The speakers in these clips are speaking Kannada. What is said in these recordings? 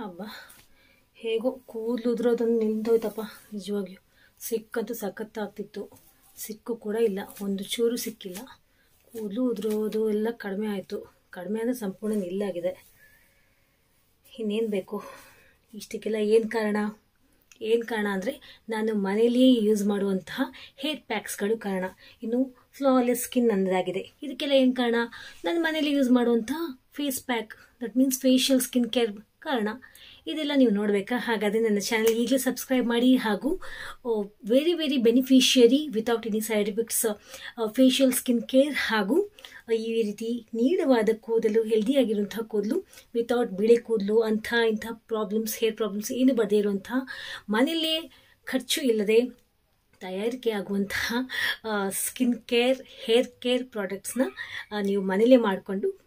ಅಬ್ಬಾ ಹೇಗೋ ಕೂದಲು ಉದುರೋದನ್ನು ನಿಂತೋಯ್ತಪ್ಪ. ನಿಜವಾಗಿಯೂ ಸಿಕ್ಕಂತೂ ಸಖತ್ತಾಗ್ತಿತ್ತು, ಸಿಕ್ಕು ಕೂಡ ಇಲ್ಲ, ಒಂದು ಚೂರು ಸಿಕ್ಕಿಲ್ಲ. ಕೂದಲು ಉದುರೋದು ಎಲ್ಲ ಕಡಿಮೆ ಆಯಿತು. ಕಡಿಮೆ ಅಂದರೆ ಸಂಪೂರ್ಣ ನಿಲ್ಲಾಗಿದೆ. ಇನ್ನೇನು ಬೇಕು ಇಷ್ಟಕ್ಕೆಲ್ಲ? ಏನು ಕಾರಣ ಅಂದರೆ ನಾನು ಮನೆಯಲ್ಲಿಯೇ ಯೂಸ್ ಮಾಡುವಂತಹ ಹೇರ್ ಪ್ಯಾಕ್ಸ್ಗಳು ಕಾರಣ. ಇನ್ನು ಫ್ಲಾಲೆಸ್ ಸ್ಕಿನ್ ಅನ್ನೋದಾಗಿದೆ. ಇದಕ್ಕೆಲ್ಲ ಏನು ಕಾರಣ? ನಾನು ಮನೆಯಲ್ಲಿ ಯೂಸ್ ಮಾಡುವಂತಹ face pack, that means facial skin care ಕಾರಣ. ಇದೆಲ್ಲ ನೀವು ನೋಡಬೇಕಾ? ಹಾಗಾದರೆ ನನ್ನ ಚಾನಲ್ ಈಗಲೇ ಸಬ್ಸ್ಕ್ರೈಬ್ ಮಾಡಿ. ಹಾಗೂ very very beneficiary without any side effects facial skin care, ಹಾಗೂ ಈ ರೀತಿ ನೀಳವಾದ ಕೂದಲು, ಹೆಲ್ದಿಯಾಗಿರುವಂತಹ ಕೂದಲು ವಿತೌಟ್ ಬಿಳಿ ಕೂದಲು, ಇಂಥ ಪ್ರಾಬ್ಲಮ್ಸ್, ಹೇರ್ ಪ್ರಾಬ್ಲಮ್ಸ್ ಏನು ಬರದೇ ಇರುವಂತಹ, ಮನೆಯಲ್ಲೇ ಖರ್ಚು ಇಲ್ಲದೆ ತಯಾರಿಕೆ ಆಗುವಂತಹ ಸ್ಕಿನ್ ಕೇರ್, ಹೇರ್ ಕೇರ್ ಪ್ರಾಡಕ್ಟ್ಸ್ನ ನೀವು ಮನೇಲೇ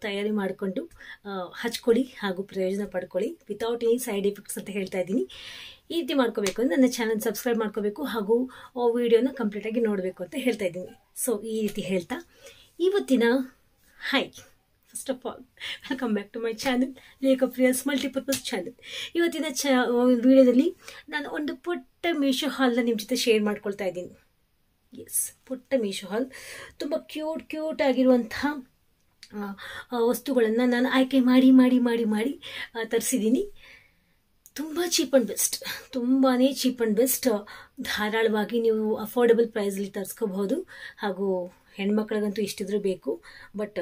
ತಯಾರಿ ಮಾಡಿಕೊಂಡು ಹಚ್ಕೊಳ್ಳಿ ಹಾಗೂ ಪ್ರಯೋಜನ ಪಡ್ಕೊಳ್ಳಿ ವಿತೌಟ್ ಎನಿ ಸೈಡ್ ಎಫೆಕ್ಟ್ಸ್ ಅಂತ ಹೇಳ್ತಾ ಇದ್ದೀನಿ. ಈ ರೀತಿ ಮಾಡ್ಕೋಬೇಕು ಅಂದರೆ ನನ್ನ ಚಾನಲ್ ಸಬ್ಸ್ಕ್ರೈಬ್ ಮಾಡ್ಕೋಬೇಕು ಹಾಗೂ ವಿಡಿಯೋನ ಕಂಪ್ಲೀಟಾಗಿ ನೋಡಬೇಕು ಅಂತ ಹೇಳ್ತಾ ಇದ್ದೀನಿ. ಸೊ ಈ ರೀತಿ ಹೇಳ್ತಾ ಇವತ್ತಿನ first of all welcome back to my channel Lekha Priya's multipurpose channel. ಇವತ್ತಿನ ವಿಡಿಯೋದಲ್ಲಿ ನಾನು ಒಂದು ಪುಟ್ಟ ಮೀಶೋ ಹಾಲ್ನ ನಿಮ್ಮ ಜೊತೆ ಶೇರ್ ಮಾಡ್ಕೊಳ್ತಾ ಇದ್ದೀನಿ. ಎಸ್, ಪುಟ್ಟ ಮೀಶೋ ಹಾಲ್. ತುಂಬ ಕ್ಯೂಟ್ ಆಗಿರುವಂತಹ ವಸ್ತುಗಳನ್ನು ನಾನು ಆಯ್ಕೆ ಮಾಡಿ ತರಿಸಿದ್ದೀನಿ. ತುಂಬ ಚೀಪ್ ಆ್ಯಂಡ್ ಬೆಸ್ಟ್, ತುಂಬಾ ಚೀಪ್ ಆ್ಯಂಡ್ ಬೆಸ್ಟ್. ಧಾರಾಳವಾಗಿ ನೀವು ಅಫೋರ್ಡಬಲ್ ಪ್ರೈಸಲ್ಲಿ ತರಿಸ್ಕೋಬಹುದು. ಹಾಗೂ ಹೆಣ್ಮಕ್ಳಿಗಂತೂ ಇಷ್ಟಿದ್ರೂ ಬೇಕು, ಬಟ್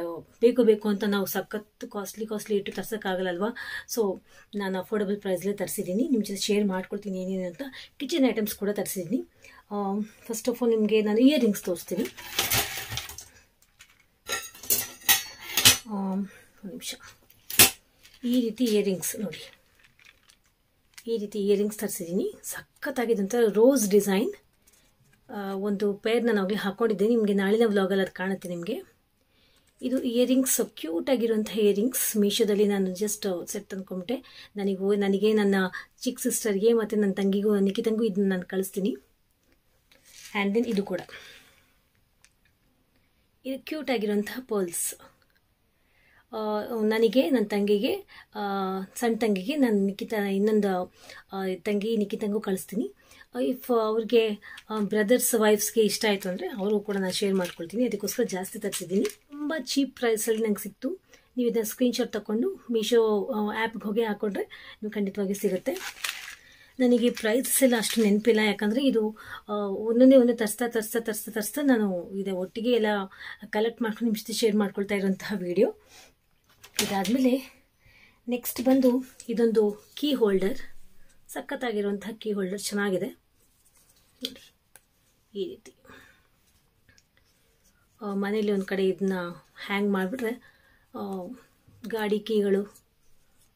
ಬೇಕು ಅಂತ ನಾವು ಸಖತ್ತು ಕಾಸ್ಟ್ಲಿ ಇಟ್ಟು ತರ್ಸೋಕ್ಕಾಗಲ್ಲಲ್ವಾ. ಸೊ ನಾನು ಅಫೋರ್ಡಬಲ್ ಪ್ರೈಸಲ್ಲೇ ತರಿಸಿದ್ದೀನಿ. ನಿಮ್ಮ ಜೊತೆ ಶೇರ್ ಮಾಡ್ಕೊಳ್ತೀನಿ ಏನೇನು ಅಂತ. ಕಿಚನ್ ಐಟಮ್ಸ್ ಕೂಡ ತರಿಸಿದ್ದೀನಿ. ಫಸ್ಟ್ ಆಫ್ ಆಲ್ ನಿಮಗೆ ನಾನು ಇಯರಿಂಗ್ಸ್ ತೋರಿಸ್ತೀನಿ. ಒಂದು ನಿಮಿಷ. ಈ ರೀತಿ ಇಯರಿಂಗ್ಸ್ ನೋಡಿ, ಈ ರೀತಿ ಇಯರಿಂಗ್ಸ್ ತರಿಸಿದ್ದೀನಿ. ಸಖತ್ತಾಗಿದ್ದಂಥ ರೋಸ್ ಡಿಸೈನ್ ಒಂದು ಪೇರ್ ನಾನು ಆಗಲೇ ಹಾಕ್ಕೊಂಡಿದ್ದೀನಿ. ನಿಮಗೆ ನಾಳಿನ ವ್ಲಾಗಲ್ಲಿ ಅದು ಕಾಣುತ್ತೆ ನಿಮಗೆ. ಇದು ಇಯರಿಂಗ್ಸ್, ಕ್ಯೂಟ್ ಆಗಿರುವಂಥ ಇಯರಿಂಗ್ಸ್. ಮೀಶೋದಲ್ಲಿ ನಾನು ಜಸ್ಟ್ ಸೆಟ್ ತಂದ್ಕೊಂಬಿಟ್ಟೆ. ನನಗೆ ನನ್ನ ಚಿಕ್ಕ ಸಿಸ್ಟರ್ಗೆ ಮತ್ತು ನನ್ನ ತಂಗಿಗೂ, ನಿಖಿತಂಗೂ ಇದನ್ನ ನಾನು ಕಳಿಸ್ತೀನಿ. ಆ್ಯಂಡ್ ದೆನ್ ಇದು ಕೂಡ, ಇದು ಕ್ಯೂಟ್ ಆಗಿರುವಂತಹ ಪರ್ಲ್ಸ್. ನನಗೆ, ನನ್ನ ತಂಗಿಗೆ, ಸಣ್ಣ ತಂಗಿಗೆ, ನನ್ನ ಇನ್ನೊಂದು ತಂಗಿ ನಿಖಿತಂಗೂ ಕಳಿಸ್ತೀನಿ. ಇಫ್ ಅವ್ರಿಗೆ ಬ್ರದರ್ಸ್ ವೈಫ್ಸ್ಗೆ ಇಷ್ಟ ಆಯಿತು ಅಂದರೆ ಅವ್ರಿಗೂ ಕೂಡ ನಾನು ಶೇರ್ ಮಾಡ್ಕೊಳ್ತೀನಿ. ಅದಕ್ಕೋಸ್ಕರ ಜಾಸ್ತಿ ತರಿಸಿದ್ದೀನಿ. ತುಂಬ ಚೀಪ್ ಪ್ರೈಸಲ್ಲಿ ನಂಗೆ ಸಿಕ್ತು. ನೀವು ಇದನ್ನು ಸ್ಕ್ರೀನ್ಶಾಟ್ ತಗೊಂಡು ಮೀಶೋ ಆ್ಯಪ್ಗೆ ಹೋಗಿ ಹಾಕ್ಕೊಂಡ್ರೆ ನೀವು ಖಂಡಿತವಾಗಿ ಸಿಗುತ್ತೆ. ನನಗೆ ಪ್ರೈಸಸ್ ಎಲ್ಲ ಅಷ್ಟು ನೆನಪಿಲ್ಲ, ಯಾಕಂದರೆ ಇದು ಒಂದೊಂದೇ ತರಿಸ್ತಾ ನಾನು ಇದೆ ಒಟ್ಟಿಗೆ ಎಲ್ಲ ಕಲೆಕ್ಟ್ ಮಾಡ್ಕೊಂಡು ನಿಮ್ಮ ಜೊತೆ ಶೇರ್ ಮಾಡ್ಕೊಳ್ತಾ ಇರೋಂತಹ ವಿಡಿಯೋ. ಇದಾದಮೇಲೆ ನೆಕ್ಸ್ಟ್ ಬಂದು ಇದೊಂದು ಕೀ ಹೋಲ್ಡರ್. ಸಖತ್ತಾಗಿರುವಂತಹ ಕೀ ಹೋಲ್ಡರ್, ಚೆನ್ನಾಗಿದೆ ನೋಡಿ. ಈ ರೀತಿ ಮನೇಲಿ ಒಂದು ಕಡೆ ಇದನ್ನ ಹ್ಯಾಂಗ್ ಮಾಡಿಬಿಟ್ರೆ ಗಾಡಿ ಕೀಗಳು,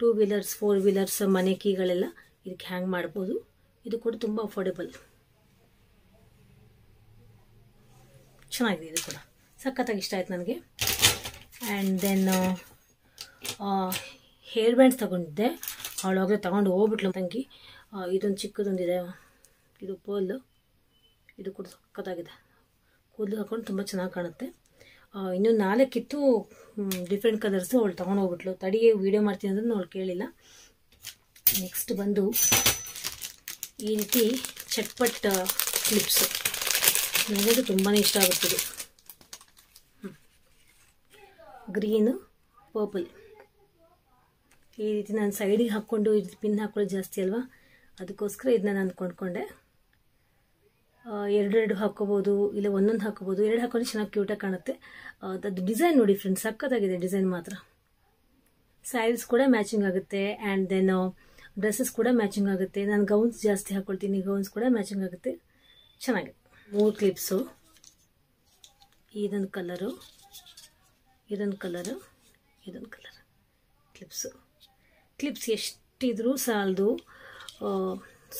2 ವೀಲರ್ಸ್ 4 ವೀಲರ್ಸ್ ಮನೆ ಕೀಗಳೆಲ್ಲ ಇದಕ್ಕೆ ಹ್ಯಾಂಗ್ ಮಾಡ್ಬೋದು. ಇದು ಕೂಡ ತುಂಬ ಅಫೋರ್ಡೆಬಲ್, ಚೆನ್ನಾಗಿದೆ. ಇದು ಕೂಡ ಸಖತ್ತಾಗಿ ಇಷ್ಟ ಆಯ್ತು ನನಗೆ. ಆ್ಯಂಡ್ ದೆನ್ ಹೇರ್ ಬ್ಯಾಂಡ್ಸ್ ತಗೊಂಡಿದ್ದೆ, ಅವಳಾಗಲೇ ತಗೊಂಡು ಹೋಗ್ಬಿಟ್ಲು ತಂಗಿ. ಇದೊಂದು ಚಿಕ್ಕದೊಂದಿದೆ, ಇದು ಪರ್ಲ್. ಇದು ಕೂಡ ಸಖತ್ತಾಗಿದೆ. ಕೂದಲು ಹಾಕೊಂಡು ತುಂಬ ಚೆನ್ನಾಗಿ ಕಾಣುತ್ತೆ. ಇನ್ನೂ 4 ಇತ್ತು ಡಿಫ್ರೆಂಟ್ ಕಲರ್ಸು. ಅವಳು ತೊಗೊಂಡು ಹೋಗ್ಬಿಟ್ಲು. ತಡಿಗೆ ವೀಡಿಯೋ ಮಾಡ್ತೀನಿ ಅಂದ್ರೆ ಅವಳು ಕೇಳಿಲ್ಲ. ನೆಕ್ಸ್ಟ್ ಬಂದು ಈ ರೀತಿ ಚಟ್ಪಟ್ ಕ್ಲಿಪ್ಸು. ನನಗೆ ತುಂಬಾ ಇಷ್ಟ ಆಗುತ್ತಿದೆ. Green, purple. ಈ ರೀತಿ ನಾನು ಸೈಡಿಗೆ ಹಾಕ್ಕೊಂಡು ಈ ರೀತಿ ಪಿನ್ ಹಾಕೊಳ್ಳೋದು ಜಾಸ್ತಿ ಅಲ್ವಾ, ಅದಕ್ಕೋಸ್ಕರ ಇದನ್ನ ನಾನು ಕೊಂಡ್ಕೊಂಡೆ. 2 ಹಾಕೋಬೋದು, ಇಲ್ಲ ಒಂದೊಂದು ಹಾಕೋಬೋದು. 2 ಹಾಕೊಂಡ್ರೆ ಚೆನ್ನಾಗಿ ಕ್ಯೂಟಾಗಿ ಕಾಣುತ್ತೆ. ಅದು ಡಿಸೈನ್ ನೋಡಿ ಫ್ರೆಂಡ್ಸ್, ಸಖತ್ತಾಗಿದೆ ಡಿಸೈನ್ ಮಾತ್ರ. ಸ್ಯಾರೀಸ್ ಕೂಡ ಮ್ಯಾಚಿಂಗ್ ಆಗುತ್ತೆ. ಆ್ಯಂಡ್ ದೆನ್ ಡ್ರೆಸ್ಸಸ್ ಕೂಡ ಮ್ಯಾಚಿಂಗ್ ಆಗುತ್ತೆ. ನಾನು ಗೌನ್ಸ್ ಜಾಸ್ತಿ ಹಾಕ್ಕೊಳ್ತೀನಿ, ಗೌನ್ಸ್ ಕೂಡ ಮ್ಯಾಚಿಂಗ್ ಆಗುತ್ತೆ. ಚೆನ್ನಾಗಿದೆ. 3 ಕ್ಲಿಪ್ಸು. ಇದೊಂದು ಕಲರು, ಇದೊಂದು ಕಲರು, ಇದೊಂದು ಕಲರ್. ಕ್ಲಿಪ್ಸ್ ಎಷ್ಟಿದ್ರೂ ಸಾಲದು.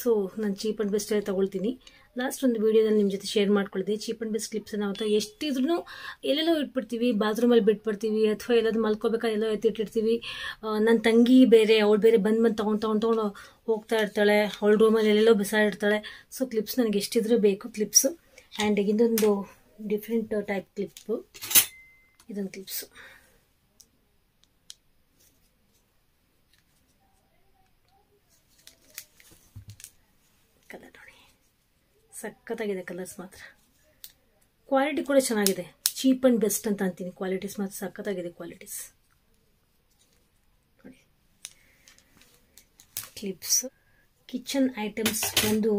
ಸೊ ನಾನು ಚೀಪ್ ಆ್ಯಂಡ್ ಬೆಸ್ಟೇ ತೊಗೊಳ್ತೀನಿ. ಲಾಸ್ಟ್ ಒಂದು ವೀಡಿಯೋದಲ್ಲಿ ನಿಮ್ಮ ಜೊತೆ ಶೇರ್ ಮಾಡ್ಕೊಳ್ತೀವಿ. ಚೀಪ್ ಆ್ಯಂಡ್ ಬೆಸ್ಟ್ ಕ್ಲಿಪ್ಸ್ ನಾವು ಎಷ್ಟಿದ್ರೂ ಎಲ್ಲೆಲ್ಲೋ ಇಟ್ಬಿಡ್ತೀವಿ, ಬಾತ್ರೂಮಲ್ಲಿ ಬಿಟ್ಬಿಡ್ತೀವಿ, ಅಥವಾ ಎಲ್ಲಾದ್ರೂ ಮಲ್ಕೋಬೇಕಾದ್ರೆ ಎಲ್ಲೋ ಎತ್ತಿಟ್ಟಿರ್ತೀವಿ. ನನ್ನ ತಂಗಿ ಬೇರೆ, ಅವಳು ಬೇರೆ ಬಂದು ತೊಗೊಂಡು ಹೋಗ್ತಾ ಇರ್ತಾಳೆ. ಅವಳ ರೂಮಲ್ಲಿ ಎಲ್ಲೆಲ್ಲೋ ಬಿಸಾಡಿರ್ತಾಳೆ. ಸೊ ಕ್ಲಿಪ್ಸ್ ನನಗೆ ಎಷ್ಟಿದ್ರೂ ಬೇಕು ಕ್ಲಿಪ್ಸು. ಆ್ಯಂಡ್ ಇದೊಂದು ಡಿಫ್ರೆಂಟ್ ಟೈಪ್ ಕ್ಲಿಪ್ಪು. ಇದೊಂದು ಕ್ಲಿಪ್ಸು. ಕಲರ್ ನೋಡಿ, ಸಖತ್ತಾಗಿದೆ ಕಲರ್ಸ್ ಮಾತ್ರ. ಕ್ವಾಲಿಟಿ ಕೂಡ ಚೆನ್ನಾಗಿದೆ, ಚೀಪ್ ಆ್ಯಂಡ್ ಬೆಸ್ಟ್ ಅಂತ ಅಂತೀನಿ. ಕ್ವಾಲಿಟೀಸ್ ಮಾತ್ರ ಸಖತ್ತಾಗಿದೆ ಕ್ವಾಲಿಟೀಸ್ ನೋಡಿ. ಕ್ಲಿಪ್ಸ್, ಕಿಚನ್ ಐಟಮ್ಸ್ ಒಂದು,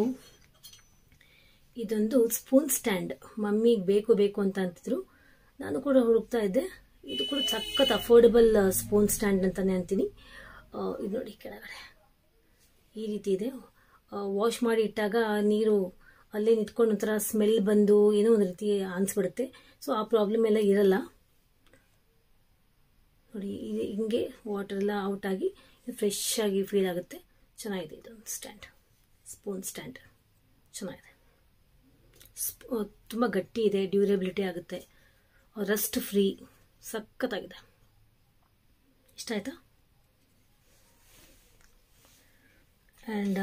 ಇದೊಂದು ಸ್ಪೂನ್ ಸ್ಟ್ಯಾಂಡ್ ಮಮ್ಮಿಗೆ ಬೇಕು ಅಂತ ಅಂತಿದ್ರು. ನಾನು ಕೂಡ ಹುಡುಕ್ತಾ ಇದ್ದೆ. ಇದು ಕೂಡ ಸಖತ್ ಅಫೋರ್ಡಬಲ್ ಸ್ಪೂನ್ ಸ್ಟ್ಯಾಂಡ್ ಅಂತಾನೆ ಅಂತೀನಿ. ಇದು ನೋಡಿ ಕೆಳಗಡೆ ಈ ರೀತಿ ಇದೆ. ವಾಶ್ ಮಾಡಿ ಇಟ್ಟಾಗ ನೀರು ಅಲ್ಲೇ ನಿಂತ್ಕೊಂಡು ಒಂಥರ ಸ್ಮೆಲ್ ಬಂದು ಏನೋ ಒಂದು ರೀತಿ ಅನಿಸ್ಬಿಡುತ್ತೆ. ಸೊ ಆ ಪ್ರಾಬ್ಲಮ್ ಎಲ್ಲ ಇರಲ್ಲ ನೋಡಿ. ಇದು ಹಿಂಗೆ ವಾಟರ್ ಎಲ್ಲ ಔಟ್ ಆಗಿ ಫ್ರೆಶ್ ಆಗಿ ಫೀಲ್ ಆಗುತ್ತೆ. ಚೆನ್ನಾಗಿದೆ ಇದೊಂದು ಸ್ಟ್ಯಾಂಡ್, ಸ್ಪೂನ್ ಸ್ಟ್ಯಾಂಡ್ ಚೆನ್ನಾಗಿದೆ. ತುಂಬ ಗಟ್ಟಿ ಇದೆ, ಡ್ಯೂರೇಬಿಲಿಟಿ ಆಗುತ್ತೆ, ರಸ್ಟ್ ಫ್ರೀ, ಸಖತ್ತಾಗಿದೆ. ಇಷ್ಟ ಆಯ್ತಾ? ಆ್ಯಂಡ್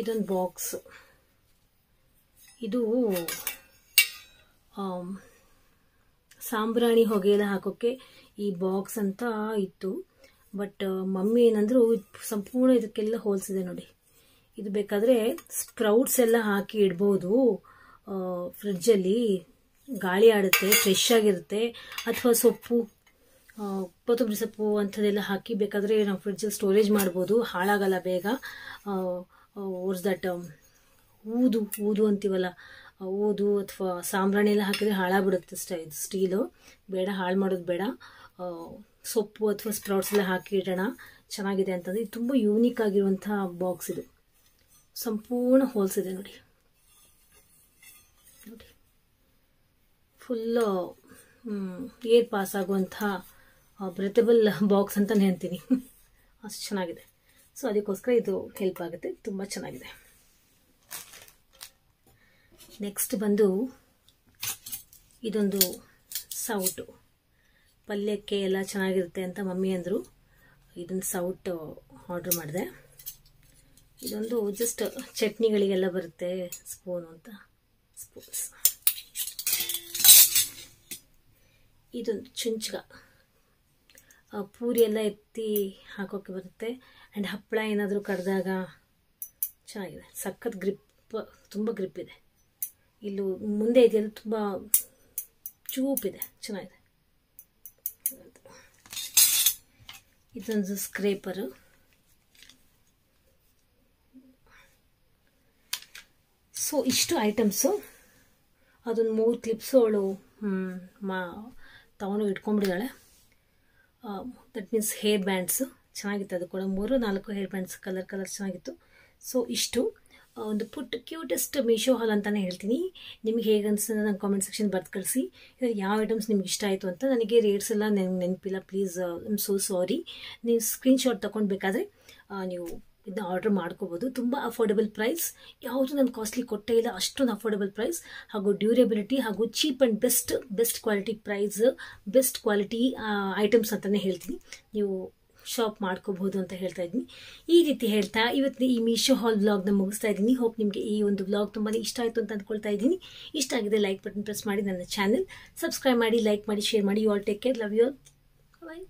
ಇದೊಂದು ಬಾಕ್ಸ್, ಇದು ಸಾಂಬ್ರಾಣಿ ಹೊಗೆ ಎಲ್ಲ ಹಾಕೋಕ್ಕೆ ಈ ಬಾಕ್ಸ್ ಅಂತ ಇತ್ತು. ಬಟ್ ಮಮ್ಮಿ ಏನಂದ್ರು ಸಂಪೂರ್ಣ ಇದಕ್ಕೆಲ್ಲ ಹೋಲ್ಸಿದೆ ನೋಡಿ. ಇದು ಬೇಕಾದರೆ ಸ್ಪ್ರೌಟ್ಸ್ ಎಲ್ಲ ಹಾಕಿ ಇಡ್ಬೋದು ಫ್ರಿಡ್ಜಲ್ಲಿ, ಗಾಳಿ ಆಡುತ್ತೆ, ಫ್ರೆಶ್ ಆಗಿರುತ್ತೆ. ಅಥವಾ ಸೊಪ್ಪು, ಕೊತ್ತಂಬರಿ ಸೊಪ್ಪು ಅಂಥದ್ದೆಲ್ಲ ಹಾಕಿ ಬೇಕಾದರೆ ನಾವು ಫ್ರಿಡ್ಜಲ್ಲಿ ಸ್ಟೋರೇಜ್ ಮಾಡ್ಬೋದು, ಹಾಳಾಗಲ್ಲ ಬೇಗ. ವಾಟ್ಸ್ ದಟ್, ಊದು ಅಂತೀವಲ್ಲ, ಊದು ಅಥವಾ ಸಾಂಬ್ರಾಣಿ ಎಲ್ಲ ಹಾಕಿದ್ರೆ ಹಾಳಾಗ್ಬಿಡುತ್ತೆ ಸ್ಟೀಲು. ಬೇಡ, ಹಾಳು ಮಾಡೋದು ಬೇಡ. ಸೊಪ್ಪು ಅಥವಾ ಸ್ಪ್ರೌಟ್ಸ್ ಎಲ್ಲ ಹಾಕಿ ಇಡೋಣ. ಚೆನ್ನಾಗಿದೆ ಅಂತಂದರೆ ಇದು ತುಂಬ ಯೂನಿಕ್ ಆಗಿರುವಂಥ ಬಾಕ್ಸ್. ಇದು ಸಂಪೂರ್ಣ ಹೋಲ್ಸ್ ಇದೆ ನೋಡಿ. ನೋಡಿ ಫುಲ್ಲು ಏರ್ ಪಾಸ್ ಆಗುವಂಥ ಬ್ರೆತಬಲ್ ಬಾಕ್ಸ್ ಅಂತಲೇ ಅಂತೀನಿ. ಅಷ್ಟು ಚೆನ್ನಾಗಿದೆ. ಸೊ ಅದಕ್ಕೋಸ್ಕರ ಇದು ಹೆಲ್ಪ್ ಆಗುತ್ತೆ, ತುಂಬ ಚೆನ್ನಾಗಿದೆ. ನೆಕ್ಸ್ಟ್ ಬಂದು ಇದೊಂದು ಸೌಟು, ಪಲ್ಯಕ್ಕೆ ಎಲ್ಲ ಚೆನ್ನಾಗಿರುತ್ತೆ ಅಂತ ಮಮ್ಮಿ ಅಂದರು. ಇದೊಂದು ಸೌಟ್ ಆರ್ಡ್ರ್ ಮಾಡಿದೆ. ಇದೊಂದು ಜಸ್ಟ್ ಚಟ್ನಿಗಳಿಗೆಲ್ಲ ಬರುತ್ತೆ ಸ್ಪೂನು ಅಂತ, ಸ್ಪೂನ್ಸ್. ಇದೊಂದು ಚುಂಚ್ಗ, ಪೂರಿ ಎಲ್ಲ ಎತ್ತಿ ಹಾಕೋಕ್ಕೆ ಬರುತ್ತೆ. ಆ್ಯಂಡ್ ಹಪ್ಪಳ ಏನಾದರೂ ಕಡ್ದಾಗ ಚೆನ್ನಾಗಿದೆ, ಸಖತ್ ಗ್ರಿಪ್, ತುಂಬ ಗ್ರಿಪ್ ಇದೆ. ಇಲ್ಲೂ ಮುಂದೆ ಇದೆಯಲ್ಲ ತುಂಬ ಚೂಪಿದೆ, ಚೆನ್ನಾಗಿದೆ. ಇದೊಂದು ಸ್ಕ್ರೇಪರು. ಸೊ ಇಷ್ಟು ಐಟಮ್ಸು. ಅದೊಂದು 3 ಕ್ಲಿಪ್ಸು ಅವಳು ತಗೊಂಡು ಇಟ್ಕೊಂಡ್ಬಿಟ್ಟಿದ್ದಾಳೆ. ದಟ್ ಮೀನ್ಸ್ ಹೇರ್ ಬ್ಯಾಂಡ್ಸು ಚೆನ್ನಾಗಿತ್ತು. ಅದು ಕೂಡ 3-4 ಹೇರ್ ಬ್ಯಾಂಡ್ಸ್, ಕಲರ್ ಚೆನ್ನಾಗಿತ್ತು. ಸೊ ಇಷ್ಟು ಒಂದು ಪುಟ್ ಕ್ಯೂಟೆಸ್ಟ್ ಮೀಶೋ ಹಾಲ್ ಅಂತಲೇ ಹೇಳ್ತೀನಿ. ನಿಮಗೆ ಹೇಗೆ ಅನಿಸ್ತದೆ ನನ್ನ ಕಾಮೆಂಟ್ ಸೆಕ್ಷನ್ ಬರ್ದು ಕಳಿಸಿ. ಇದರಲ್ಲಿ ಯಾವ ಐಟಮ್ಸ್ ನಿಮ್ಗೆ ಇಷ್ಟ ಆಯಿತು ಅಂತ. ನನಗೆ ರೇಟ್ಸ್ ಎಲ್ಲ ನೆನಪಿಲ್ಲ, please I am so sorry. ನೀವು ಸ್ಕ್ರೀನ್ಶಾಟ್ ತೊಗೊಂಡ್ಬೇಕಾದ್ರೆ ನೀವು ಇದನ್ನ ಆರ್ಡರ್ ಮಾಡ್ಕೋಬೋದು. ತುಂಬ ಅಫೋರ್ಡೆಬಲ್ ಪ್ರೈಸ್, ಯಾವುದು ನಾನು ಕಾಸ್ಟ್ಲಿ ಕೊಟ್ಟೇ ಇಲ್ಲ, ಅಷ್ಟೊಂದು ಅಫೋರ್ಡೆಬಲ್ ಪ್ರೈಸ್. ಹಾಗೂ ಡ್ಯೂರೇಬಿಲಿಟಿ ಹಾಗೂ cheap and best quality price, best quality items ಅಂತಲೇ ಹೇಳ್ತೀನಿ. ನೀವು ಶಾಪ್ ಮಾಡ್ಕೋಬಹುದು ಅಂತ ಹೇಳ್ತಾ ಇದ್ದೀನಿ. ಈ ರೀತಿ ಹೇಳ್ತಾ ಇವತ್ತು ಈ ಮೀಶೋ ಹಾಲ್ ವ್ಲಾಗ್ನ ಮುಗಿಸ್ತಾ ಇದ್ದೀನಿ. ಹೋಪ್ ನಿಮಗೆ ಈ ಒಂದು ವ್ಲಾಗ್ ತುಂಬಾ ಇಷ್ಟ ಆಯಿತು ಅಂತ ಅಂದ್ಕೊಳ್ತಾ ಇದ್ದೀನಿ. ಇಷ್ಟ ಆಗಿದೆ ಲೈಕ್ ಬಟನ್ ಪ್ರೆಸ್ ಮಾಡಿ, ನನ್ನ ಚಾನಲ್ ಸಬ್ಸ್ಕ್ರೈಬ್ ಮಾಡಿ, ಲೈಕ್ ಮಾಡಿ, ಶೇರ್ ಮಾಡಿ. You all take care, love you all, bye.